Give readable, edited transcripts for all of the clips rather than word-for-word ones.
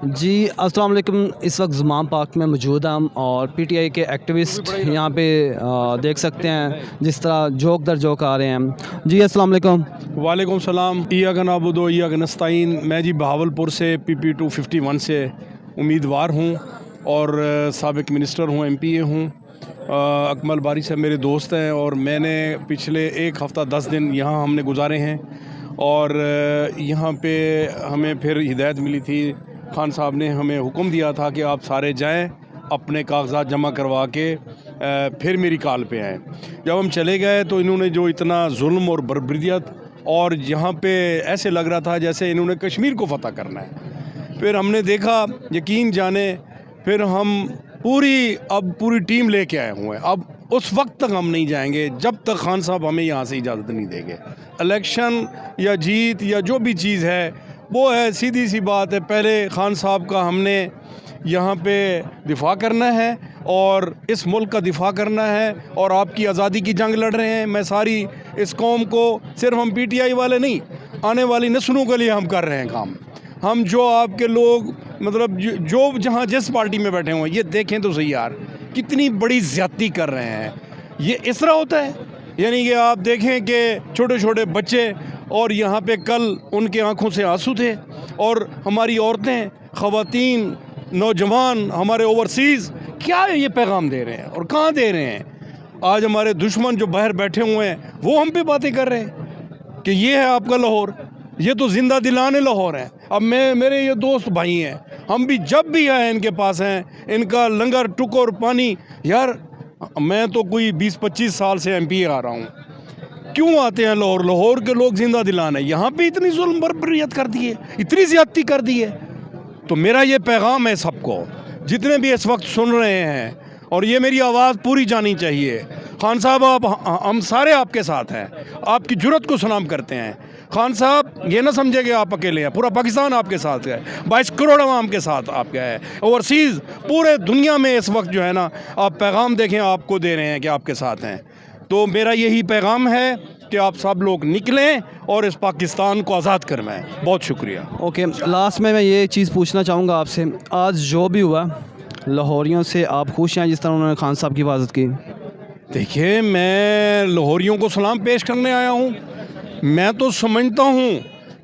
جی السلام علیکم. اس وقت زمام پارک میں موجود ہم اور پی ٹی آئی کے ایکٹیوسٹ یہاں پہ دیکھ سکتے ہیں جس طرح جوک در جوک آ رہے ہیں. جی السلام علیکم. وعلیکم السلام. ایاک نعبد و ایاک نستعین. میں جی بہاولپور سے PP 251 سے امیدوار ہوں اور سابق منسٹر ہوں, MP ہوں. اکمل باری صاحب میرے دوست ہیں اور میں نے پچھلے ایک ہفتہ 10 دن یہاں ہم نے گزارے ہیں اور یہاں پہ ہمیں پھر ہدایت ملی تھی. خان صاحب نے ہمیں حکم دیا تھا کہ آپ سارے جائیں اپنے کاغذات جمع کروا کے پھر میری کال پہ آئیں. جب ہم چلے گئے تو انہوں نے جو اتنا ظلم اور بربریت اور یہاں پہ ایسے لگ رہا تھا جیسے انہوں نے کشمیر کو فتح کرنا ہے. پھر ہم نے دیکھا, یقین جانے, پھر ہم پوری ٹیم لے کے آئے ہوئے ہیں. اب اس وقت تک ہم نہیں جائیں گے جب تک خان صاحب ہمیں یہاں سے اجازت نہیں دیں گے. الیکشن یا جیت یا جو بھی چیز ہے وہ ہے, سیدھی سی بات ہے, پہلے خان صاحب کا ہم نے یہاں پہ دفاع کرنا ہے اور اس ملک کا دفاع کرنا ہے اور آپ کی آزادی کی جنگ لڑ رہے ہیں. میں ساری اس قوم کو, صرف ہم PTI والے نہیں, آنے والی نسلوں کے لیے ہم کر رہے ہیں کام. ہم جو آپ کے لوگ مطلب جو جہاں جس پارٹی میں بیٹھے ہوئے ہیں, یہ دیکھیں تو صحیح یار کتنی بڑی زیادتی کر رہے ہیں. یہ اس طرح ہوتا ہے, یعنی کہ آپ دیکھیں کہ چھوٹے چھوٹے بچے, اور یہاں پہ کل ان کے آنکھوں سے آنسو تھے, اور ہماری عورتیں, خواتین, نوجوان ہمارے اوورسیز کیا یہ پیغام دے رہے ہیں اور کہاں دے رہے ہیں. آج ہمارے دشمن جو باہر بیٹھے ہوئے ہیں وہ ہم پہ باتیں کر رہے ہیں کہ یہ ہے آپ کا لاہور, یہ تو زندہ دلانے لاہور ہے. اب میرے یہ دوست بھائی ہیں, ہم بھی جب بھی آئے ان کے پاس ہیں, ان کا لنگر ٹکر پانی, یار میں تو کوئی 20-25 سال سے MP آ رہا ہوں, کیوں آتے ہیں لاہور کے لوگ زندہ دلانے. یہاں پہ اتنی ظلم بربریت کر دی ہے, اتنی زیادتی کر دی ہے. تو میرا یہ پیغام ہے سب کو, جتنے بھی اس وقت سن رہے ہیں, اور یہ میری آواز پوری جانی چاہیے. خان صاحب آپ, ہم سارے آپ کے ساتھ ہیں, آپ کی جرت کو سلام کرتے ہیں. خان صاحب یہ نہ سمجھے کہ آپ اکیلے ہیں, پورا پاکستان آپ کے ساتھ ہے, 22 کروڑ عوام کے ساتھ آپ کا ہے. اوورسیز پورے دنیا میں اس وقت جو ہے نا, آپ پیغام دیکھیں آپ کو دے رہے ہیں کہ آپ کے ساتھ ہیں. تو میرا یہی پیغام ہے کہ آپ سب لوگ نکلیں اور اس پاکستان کو آزاد کروائیں. بہت شکریہ. اوکے, لاسٹ میں یہ چیز پوچھنا چاہوں گا آپ سے, آج جو بھی ہوا لاہوریوں سے آپ خوش ہیں جس طرح انہوں نے خان صاحب کی حفاظت کی؟ دیکھیے, میں لاہوریوں کو سلام پیش کرنے آیا ہوں. میں تو سمجھتا ہوں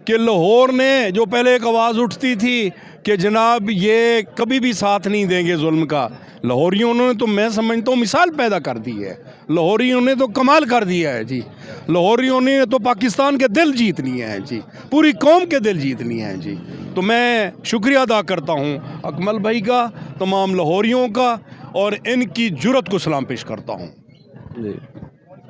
کہ لاہور نے جو پہلے ایک آواز اٹھتی تھی کہ جناب یہ کبھی بھی ساتھ نہیں دیں گے ظلم کا, لاہوریوں نے تو میں سمجھتا ہوں مثال پیدا کر دی ہے. لاہوریوں نے تو کمال کر دیا ہے جی. لاہوریوں نے تو پاکستان کے دل جیتنی ہے جی, پوری قوم کے دل جیتنی ہے جی. تو میں شکریہ ادا کرتا ہوں اکمل بھائی کا, تمام لاہوریوں کا, اور ان کی جرت کو سلام پیش کرتا ہوں. جی.